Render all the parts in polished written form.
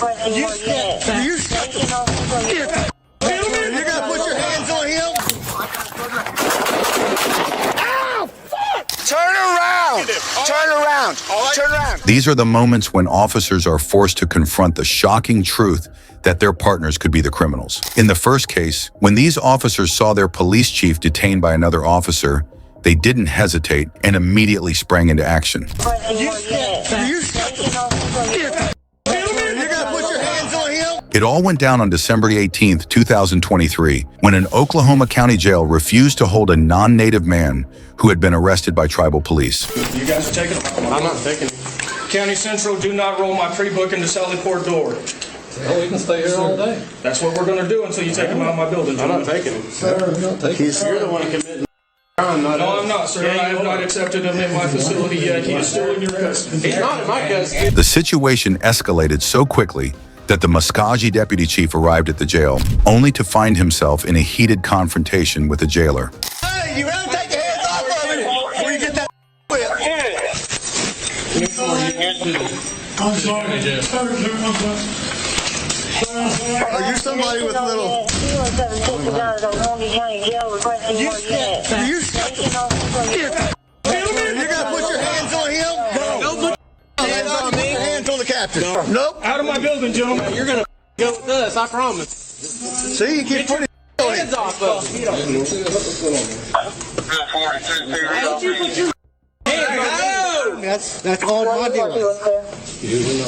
You're gonna put your hands on him? Ow! Fuck! Turn around! Turn around! Turn around! These are the moments when officers are forced to confront the shocking truth that their partners could be the criminals. In the first case, when these officers saw their police chief detained by another officer, they didn't hesitate and immediately sprang into action. It all went down on December 18th, 2023, when an Oklahoma County jail refused to hold a non-native man who had been arrested by tribal police. You guys are taking them? I'm not taking them. County Central, do not roll my pre-book into Sally Port door. Well, we can stay here all day. That's what we're going to do until you take him out of my building. I'm not taking him. Sir, I'm not taking him. You're the one committing. No, I'm not, sir. I have not accepted him in my facility yet. He is still in your custody. He's not in my custody. The situation escalated so quickly that the Muskogee deputy chief arrived at the jail, only to find himself in a heated confrontation with the jailer. Hey, you better take your hands off of me before you get that whip. I'm sorry. Are you somebody with little... You're gonna put your hands on him? No. Hands on me? Hands on the captain. Nope. Out of my building, gentlemen. You're going to go with us, I promise. See, you keep putting Hands off of me. Why don't you put your hands on me? That's all my deal.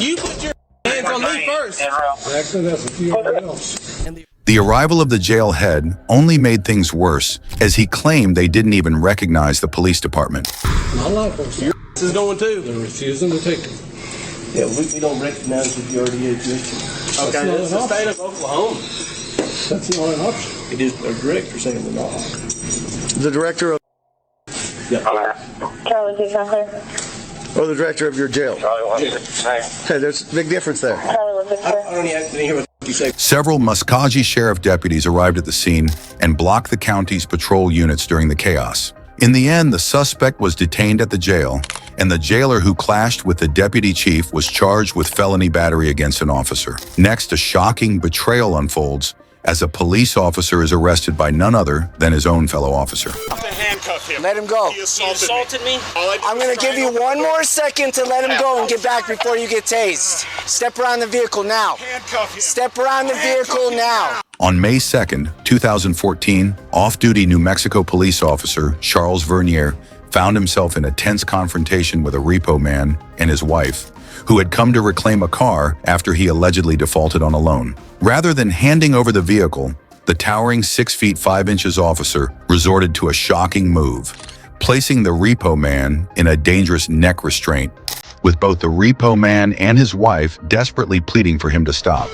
You put your hands on me first. Actually, that's a few else. The arrival of the jail head only made things worse, as he claimed they didn't even recognize the police department. My life was This is going too. They're refusing to take it. Yeah, we don't recognize if you already exist. Okay, it's the state of Oklahoma. That's not an option. It is a director saying we're not. The director of... Or the director of your jail? Hey, there's a big difference there. I don't even hear what you say. Several Muskogee sheriff deputies arrived at the scene and blocked the county's patrol units during the chaos. In the end, the suspect was detained at the jail, and the jailer who clashed with the deputy chief was charged with felony battery against an officer. Next, a shocking betrayal unfolds as a police officer is arrested by none other than his own fellow officer. Handcuff him. Let him go. He assaulted me. I'm going to give you one more second to let him go and get back before you get tased. Step around the vehicle now. Handcuff him. Step around the vehicle now. On May 2nd, 2014, off-duty New Mexico police officer Charles Vernier found himself in a tense confrontation with a repo man and his wife, who had come to reclaim a car after he allegedly defaulted on a loan. Rather than handing over the vehicle, the towering 6 feet 5 inches officer resorted to a shocking move, placing the repo man in a dangerous neck restraint, with both the repo man and his wife desperately pleading for him to stop.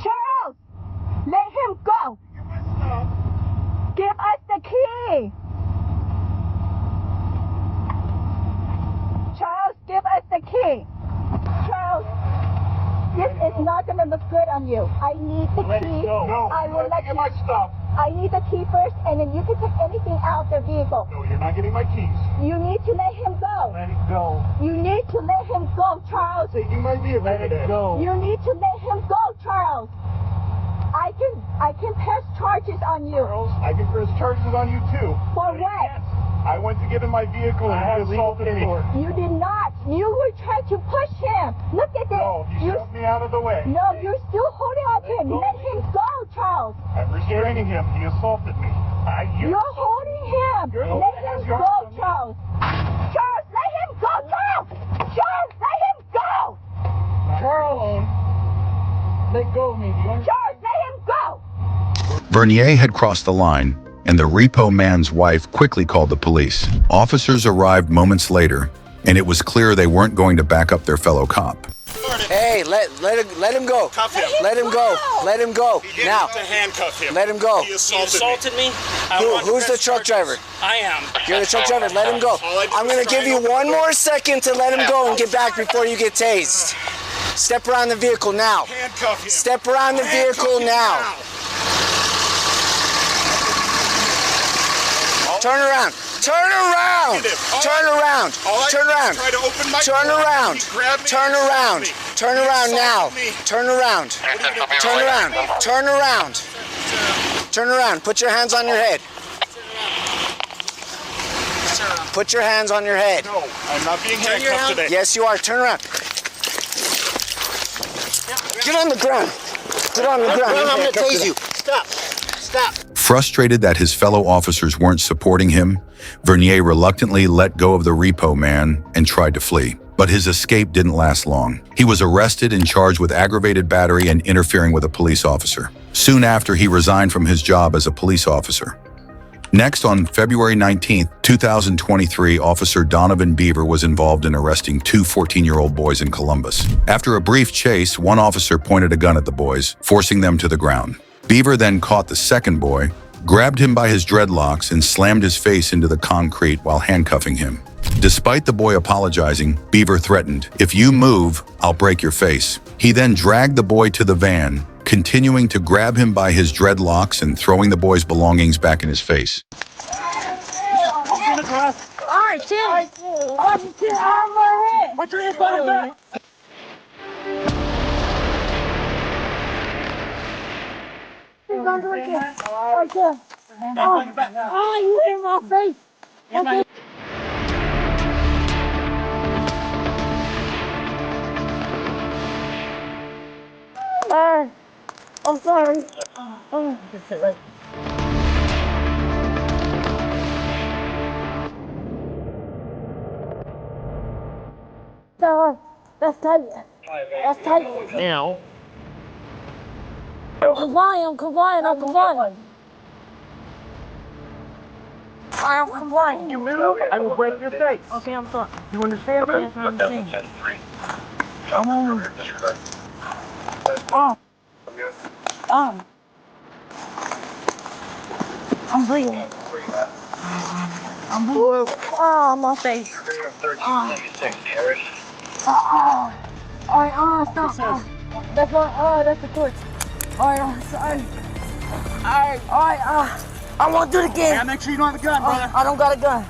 Charles, let him go. Give us the key. Charles, give us the key. Charles, this is not going to look good on you. I need the key. No. I will let you. My stuff. I need the key first, and then you can take anything out of the vehicle. No, you're not getting my keys. You need to let him go. Let it go. You need to let him go, Charles. Taking my vehicle. Let it go. You need to let him go, Charles. I can press charges on you. Charles, I can press charges on you too. For what? Yes. I went to get in my vehicle and he assaulted me. You did not. You were trying to push him. Look at this. No, you shoved me out of the way. No, you're still holding on to him. Let him go, Charles. I'm restraining him. He assaulted me. You're holding him. Let him go, Charles. Charles, let him go now. Charles, let him go. Charles, let go of me. Charles, let him go. Vernier had crossed the line, and the repo man's wife quickly called the police. Officers arrived moments later, and it was clear they weren't going to back up their fellow cop. Hey, let him go. Cuff him. Let him go. Let him go. You Now. have to handcuff him. Let him go. He assaulted me. Who's the truck driver? I am. You're the truck driver. Let him go. I'm going to give you one more second to let him go and get back before you get tased. Step around the vehicle now. Handcuff him. Step around the vehicle now. Turn around. Turn around. Turn around. Turn around. Try to open my Turn door. around. You grab me Turn and assault around. me. Turn You around now. assaulted me. Turn around. Turn around. Turn around. Turn around. Put your hands on your head. Put your hands on your head. No, I'm not being handcuffed today. Yes, you are. Turn around. Get on the ground. Get on the ground. I'm going to tase you. Stop. Stop. Frustrated that his fellow officers weren't supporting him, Vernier reluctantly let go of the repo man and tried to flee. But his escape didn't last long. He was arrested and charged with aggravated battery and interfering with a police officer. Soon after, he resigned from his job as a police officer. Next, on February 19, 2023, Officer Donovan Beaver was involved in arresting two 14-year-old boys in Columbus. After a brief chase, one officer pointed a gun at the boys, forcing them to the ground. Beaver then caught the second boy, grabbed him by his dreadlocks, and slammed his face into the concrete while handcuffing him. Despite the boy apologizing, Beaver threatened, "If you move, I'll break your face." He then dragged the boy to the van, continuing to grab him by his dreadlocks and throwing the boy's belongings back in his face. Alright, chill. Chill. What's your head back? Right there. Oh, you hit my face. Okay. I'm sorry. That's tight. That's tight. Now. I'm complying. I am complying. You move, I will break your face. Okay, I'm sorry. You understand me? Yes, I understand. I'm on. I'm bleeding. Oh, my face. Alright, stop. That's my, that's the torch. Alright, sorry. Alright, I won't do it again. Yeah, make sure you don't have a gun, brother. I don't got a gun.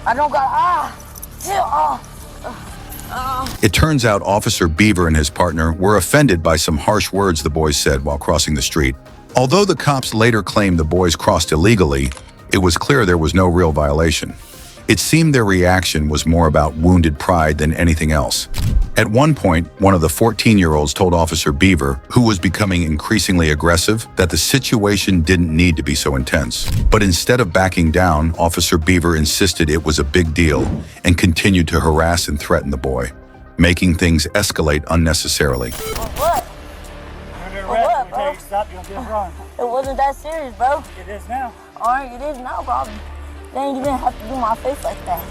I don't got, chill, It turns out Officer Beaver and his partner were offended by some harsh words the boys said while crossing the street. Although the cops later claimed the boys crossed illegally, it was clear there was no real violation. It seemed their reaction was more about wounded pride than anything else. At one point, one of the 14-year-olds told Officer Beaver, who was becoming increasingly aggressive, that the situation didn't need to be so intense. But instead of backing down, Officer Beaver insisted it was a big deal and continued to harass and threaten the boy, making things escalate unnecessarily. What? What, bro? It wasn't that serious, bro. It is now. Alright, it is now, bro. They ain't even have to do my face like that.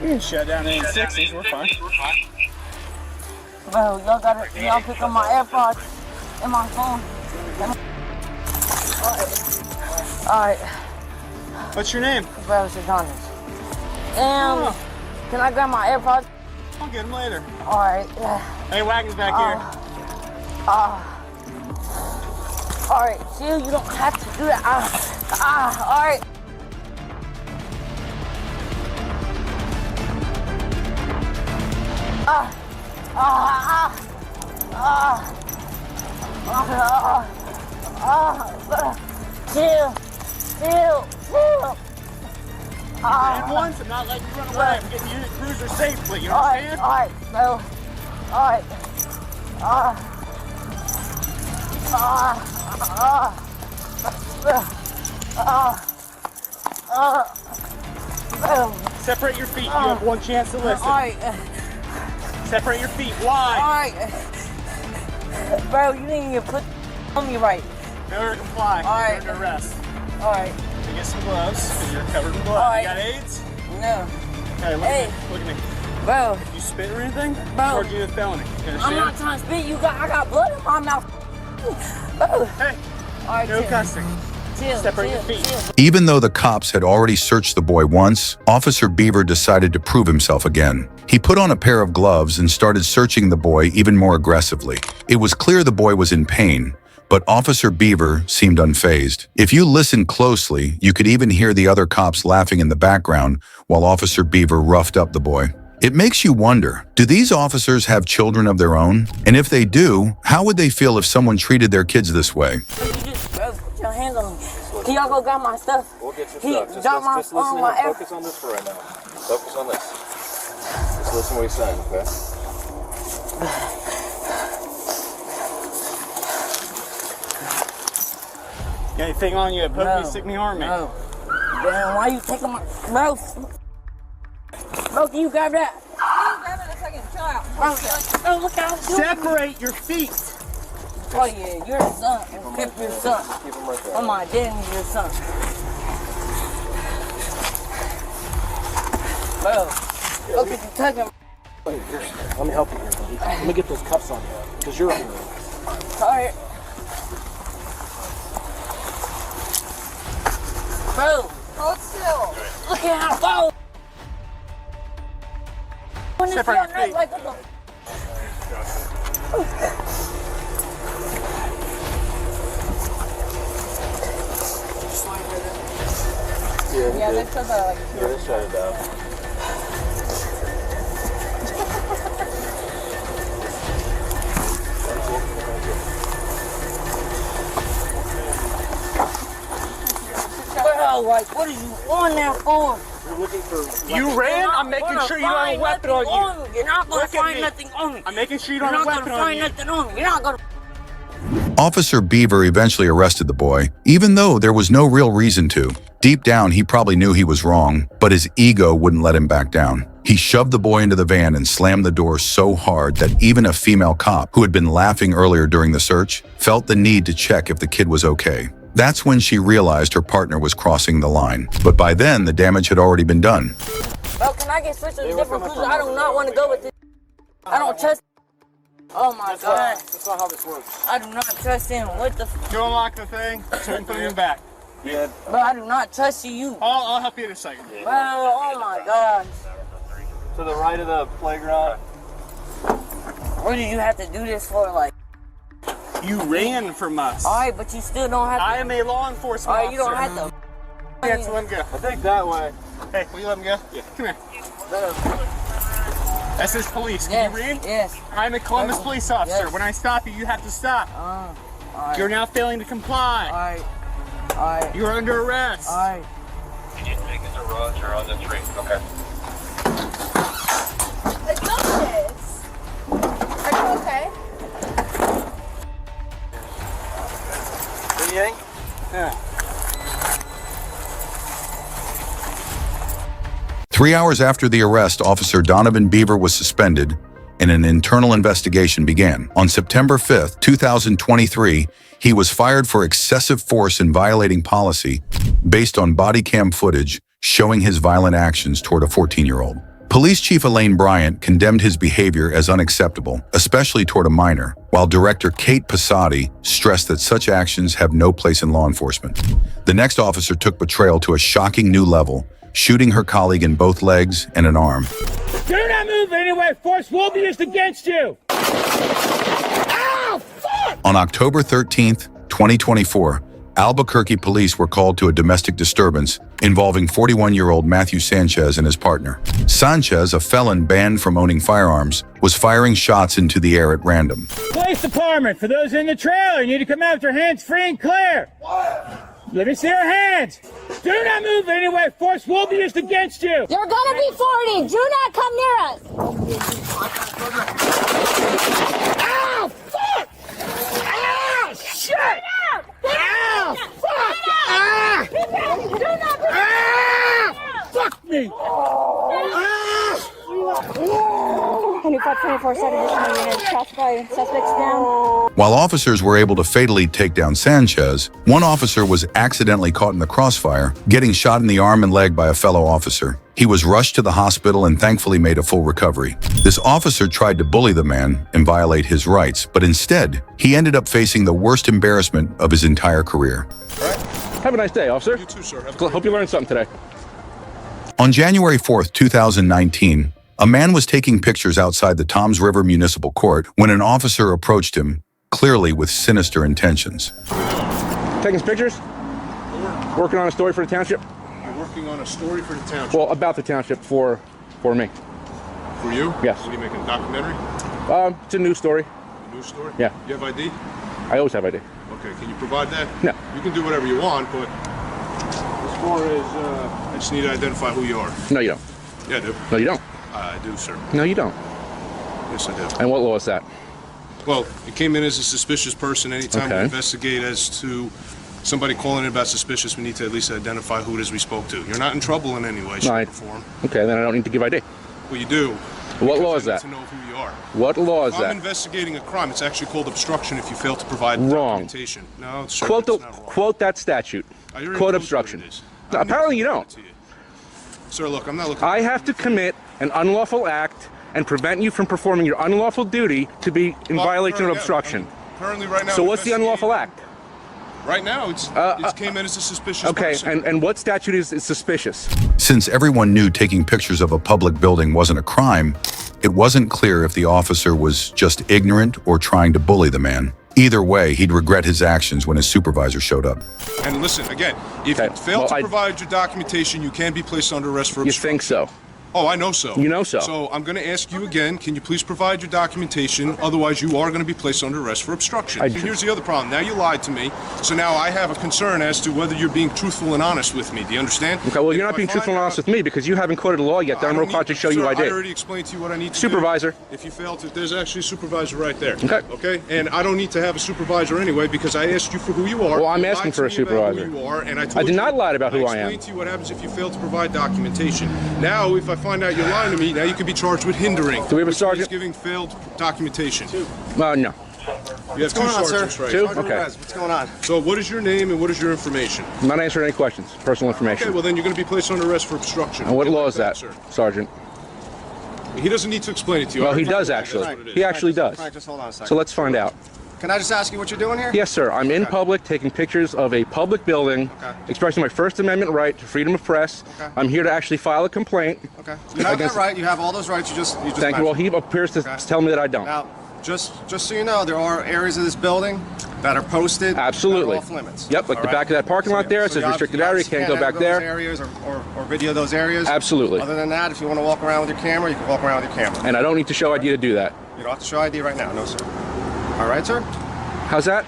You can shut down in the 60s, we're fine. Bro, y'all pick up my AirPods and my phone. Alright. What's your name? Bro, it's Adonis. Damn. Can I grab my AirPods? I'll get them later. Alright. Hey, Wagon's back here. Alright, chill, you don't have to do that. Alright. Chill. And once, I'm not letting you run away. I'm getting you to the cruiser safely, you understand? Alright, bro. Alright. Separate your feet. You have one chance to listen. Alright. Separate your feet. Why? Alright. Bro, you didn't even put on me right. Failure to comply. Alright. You're under arrest. Alright. You get some gloves, because you're covered in blood. Alright. You got AIDS? No. Hey, look at me. Bro. You spit or anything? Bro. Charge you with felony. You understand? I'm not trying to spit. I got blood in my mouth. Bro. Hey. Alright, No cussing. Separate your feet. Even though the cops had already searched the boy once, Officer Beaver decided to prove himself again. He put on a pair of gloves and started searching the boy even more aggressively. It was clear the boy was in pain, But Officer Beaver seemed unfazed. If you listen closely, you could even hear the other cops laughing in the background while Officer Beaver roughed up the boy. It makes you wonder, do these officers have children of their own? And if they do, how would they feel if someone treated their kids this way? Bro, put your hands on me. Can y'all go grab my stuff? We'll get your stuff. Just listen to him. Focus on this for right now. Focus on this. Just listen what he's saying, okay? Got anything on you? Poke me, stick me, harm me. No. Damn, why you taking my... Bro, can you grab that? I'll grab it in a second. Chill out. Bro, look out. Separate your feet. Oh yeah, you're a son. Keep your son. Keep him right there. I'm my dad and your son. Bro, look at you touching. Wait, here. Let me help you here, buddy. Let me get those cuffs on you, because you're under arrest. Sorry. Bro, Hold still. look at how far. When it's Separate your your neck feet. like a... Yeah, they said that like. Yeah, just shut it down. Bro, like, what are you on there for? You're looking for... You ran? I'm making sure you don't have a weapon on you. You're not gonna Look at find me. nothing on me. I'm making sure you You're don't not have a gonna weapon on find you. nothing on me. You're not gonna... Officer Beaver eventually arrested the boy, even though there was no real reason to. Deep down, he probably knew he was wrong, but his ego wouldn't let him back down. He shoved the boy into the van and slammed the door so hard that even a female cop, who had been laughing earlier during the search, felt the need to check if the kid was okay. That's when she realized her partner was crossing the line. But by then, the damage had already been done. Bro, can I get switched to a different cruiser? I do not want to go with this. I don't trust... Oh my God. That's not how this works. I do not trust him. What the... You unlock the thing, so you put him back. Yeah. Bro, I do not trust you. I'll help you in a second. Bro, oh my God. To the right of the playground. What did you have to do this for? Like... You ran from us. Alright, but you still don't have to... I am a law enforcement Alright, you don't officer. have to... You have to let him go. I think that way. Hey, will you let him go? Yeah. Come here. Bro, That says police. Can you read? yes. I'm a Columbus police officer. Yes. When I stop you, you have to stop. Alright. You're now failing to comply. Alright. You're under arrest. Alright. Can you take it to Roger on the street? Okay. Adults. Are you okay? Yang? Yeah. 3 hours after the arrest, Officer Donovan Beaver was suspended and an internal investigation began. On September 5th, 2023, he was fired for excessive force and violating policy based on body cam footage showing his violent actions toward a 14-year-old. Police Chief Elaine Bryant condemned his behavior as unacceptable, especially toward a minor, while Director Kate Passati stressed that such actions have no place in law enforcement. The next officer took betrayal to a shocking new level, shooting her colleague in both legs and an arm. Do not move anyway. Force will be used against you. Ow! Fuck! On October 13th, 2024, Albuquerque police were called to a domestic disturbance involving 41-year-old Matthew Sanchez and his partner. Sanchez, a felon banned from owning firearms, was firing shots into the air at random. Police department, for those in the trailer, you need to come out with your hands free and clear. Let me see your hands. Do not move anyway. Force will be used against you. You're gonna be 40. Do not come near us. Ow! Fuck! Ow! Shit! Ow! Fuck! Ah! Do not be... Ah! Fuck me! Ah! 2524 set additional units. Classify suspects down. While officers were able to fatally take down Sanchez, one officer was accidentally caught in the crossfire, getting shot in the arm and leg by a fellow officer. He was rushed to the hospital and thankfully made a full recovery. This officer tried to bully the man and violate his rights, but instead, he ended up facing the worst embarrassment of his entire career. Have a nice day, officer. You too, sir. Hope you learned something today. On January 4th, 2019, a man was taking pictures outside the Toms River Municipal Court when an officer approached him, clearly with sinister intentions. Taking pictures? Working on a story for the township? You're working on a story for the township. Well, about the township for me. For you? Yes. What are you making, a documentary? It's a news story. A news story? Yeah. You have ID? I always have ID. Okay, can you provide that? No. You can do whatever you want, but as far as, I just need to identify who you are. No, you don't. Yeah, I do. No, you don't. I do, sir. No, you don't. Yes, I do. And what law is that? Well, it came in as a suspicious person. Anytime we Okay. investigate as to somebody calling in about suspicious, we need to at least identify who it is we spoke to. You're not in trouble in any way, shape, or form. Okay, then I don't need to give ID. Well, you do. What law is I need that? to know who you are. What law is If I'm that? investigating a crime, it's actually called obstruction if you fail to provide documentation. No, sir, Quote, that's not wrong. quote that statute. I already Quote told you obstruction. what it is. No, apparently you don't. Sir, look, I'm not looking. I have to commit an unlawful act and prevent you from performing your unlawful duty to be in violation of obstruction. Currently, right now. So what's the unlawful act? Right now, it came in as a suspicious person. Okay, and what statute is suspicious? Since everyone knew taking pictures of a public building wasn't a crime, it wasn't clear if the officer was just ignorant or trying to bully the man. Either way, he'd regret his actions when his supervisor showed up. And listen, again, if you fail to provide your documentation, you can be placed under arrest for obstruction. You think so? Oh, I know so. You know so. So I'm going to ask you again, can you please provide your documentation? Otherwise, you are going to be placed under arrest for obstruction. And here's the other problem. Now you lied to me, so now I have a concern as to whether you're being truthful and honest with me. Do you understand? Okay, well, you're not being truthful and honest with me because you haven't quoted the law yet. I'm required to show you I did. I already explained to you what I need to Supervisor. do. If you fail to, there's actually a supervisor right there. Okay. Okay? And I don't need to have a supervisor anyway because I asked you for who you are. Well, I'm You asking lied for a to me about supervisor. Who you are, and I did not lie about who I am. I explained to you what happens if you fail to provide documentation. Now, if I find out you're lying to me, now you can be charged with hindering. Do we have a which sergeant? means giving failed documentation. No. You have two sergeants, right? Two? Sergeant Okay. Perez, what's going on? So what is your name and what is your information? I'm not answering any questions. Personal information. Okay, well then you're going to be placed under arrest for obstruction. And what Okay, law like is that, sir? Sergeant? He doesn't need to explain it to you. Well, I he already does told you actually. that's what it is. He actually does. Frank, just hold on a second. So let's find out. Can I just ask you what you're doing here? Yes, sir. I'm in public taking pictures of a public building, expressing my First Amendment right to freedom of press. Okay. I'm here to actually file a complaint. Okay. You have that right. You have all those rights. You just Thank you. Well, he appears to tell me that I don't. Now, just so you know, there are areas of this building that are posted. Absolutely. That are off limits. Yep, like All the right? back of that parking lot there. It says you restricted obviously area. Can't go back enter those there. areas or video those areas. Absolutely. Other than that, if you want to walk around with your camera, you can walk around with your camera. And I don't need to show ID to do that. You don't have to show ID right now. No, sir. All right, sir? How's that?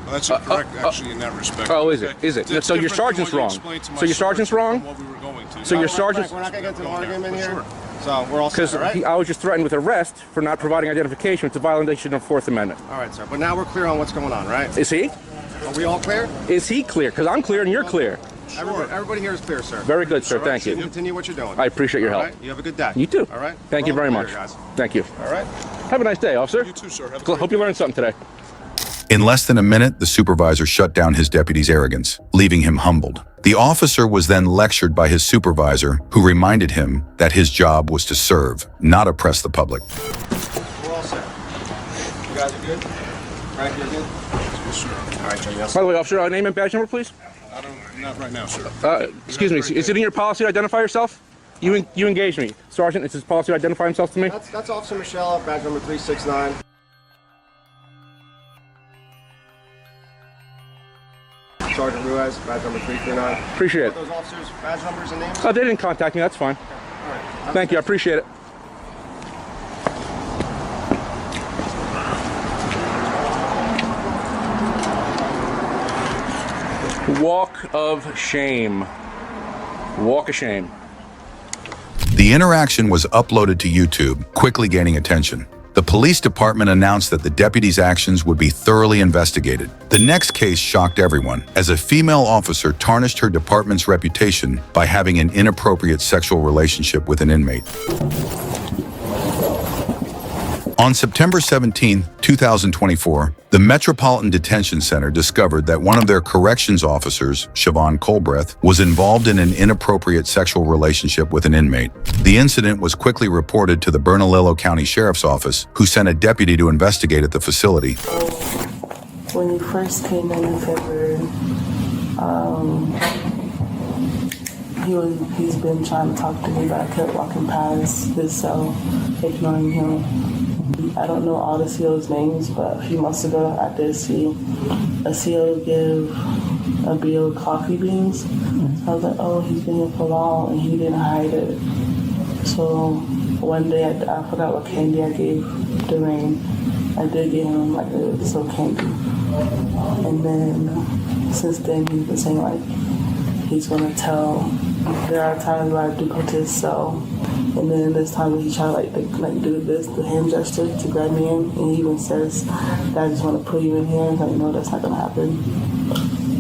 Well, that's incorrect, actually, in that respect. Oh, is it? Okay. Is it? It's So your different than sergeant's what you wrong. explained to my So your sergeant's source wrong? from what we were going to. So your Frank, sergeant's... we're not going to get into an argument here. Sure. So we're all set, Because all right? I was just threatened with arrest for not providing identification. It's a violation of Fourth Amendment. All right, sir. But now we're clear on what's going on, right? Is he? Are we all clear? Is he clear? Because I'm clear and you're clear. Everybody here is clear, sir. Very good, sir. Thank you. Continue what you're doing. I appreciate your All help. right? You have a good day. You too. All right? Thank you We're all very clear, much. guys. Thank you. All right? Have a nice day, officer. You too, sir. Have a Hope you learned something today. In less than a minute, the supervisor shut down his deputy's arrogance, leaving him humbled. The officer was then lectured by his supervisor, who reminded him that his job was to serve, not oppress the public. We're all set. You guys are good? Frank, you're good? Yes, sir. All right, Jimmy. By the way, officer, name and badge number, please. Not right now, sir. Excuse me. Is it in your policy to identify yourself? You engaged me. Sergeant, it's his policy to identify himself to me? That's Officer Michelle, badge number 369. Sergeant Ruiz, badge number 339. Appreciate it. Those officers' badge numbers and names? Oh, they didn't contact me. That's fine. All right. Thank you. I appreciate it. Walk of shame. Walk of shame. The interaction was uploaded to YouTube, quickly gaining attention. The police department announced that the deputy's actions would be thoroughly investigated. The next case shocked everyone, as a female officer tarnished her department's reputation by having an inappropriate sexual relationship with an inmate. On September 17, 2024, the Metropolitan Detention Center discovered that one of their corrections officers, Siobhan Colbreth, was involved in an inappropriate sexual relationship with an inmate. The incident was quickly reported to the Bernalillo County Sheriff's Office, who sent a deputy to investigate at the facility. When you first came in February, he's been trying to talk to me, but I kept walking past his cell, ignoring him. I don't know all the CO's names, but a few months ago I did see a CO give a bill of coffee beans. So I was like, oh, he's been here for long and he didn't hide it. So one day I forgot what candy I gave Dwayne. I did give him like some candy. And then since then he's been saying like he's gonna tell. There are times where I do go to his cell, and then there's times where he try to do this, the hand gesture to grab me in, and he even says that I just want to put you in here. I'm like, no, that's not gonna happen.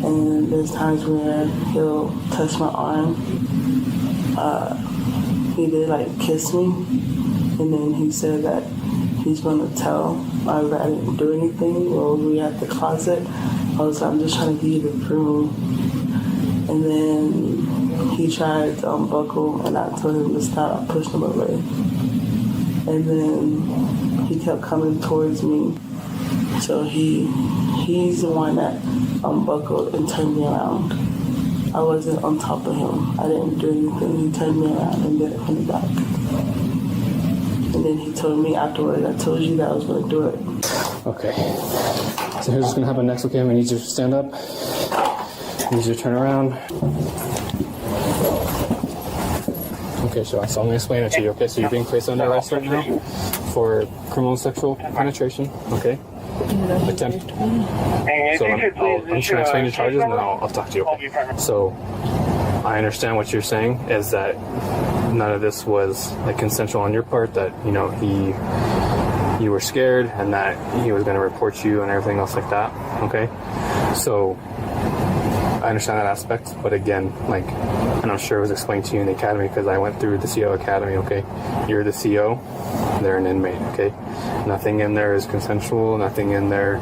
And there's times where he'll touch my arm. He did like kiss me, and then he said that he's gonna tell either I didn't do anything or we at the closet. I was like, I'm just trying to give you the room. And then he tried to unbuckle, and I told him to stop. I pushed him away. And then he kept coming towards me. So he's the one that unbuckled and turned me around. I wasn't on top of him. I didn't do anything. He turned me around and did it from the back. And then he told me afterwards, I told you that I was going to do it. Okay. So here's what's going to happen next, okay? I need you to stand up. I need you to turn around. Okay, so I'm going to explain it to you, okay? So you're being placed under arrest right now for criminal sexual penetration, okay? Attempt. So I'm just going to explain the charges and then I'll talk to you, okay? So I understand what you're saying is that none of this was like consensual on your part, that, you know, you were scared and that he was going to report you and everything else like that, okay? So I understand that aspect, but again, like, and I'm sure it was explained to you in the academy because I went through the CO academy, okay? You're the CO, they're an inmate, okay? Nothing in there is consensual, nothing in there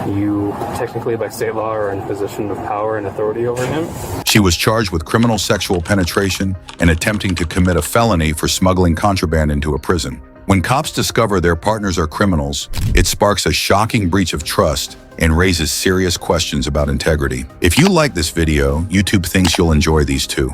you technically by state law are in position of power and authority over him. She was charged with criminal sexual penetration and attempting to commit a felony for smuggling contraband into a prison. When cops discover their partners are criminals, it sparks a shocking breach of trust and raises serious questions about integrity. If you like this video, YouTube thinks you'll enjoy these too.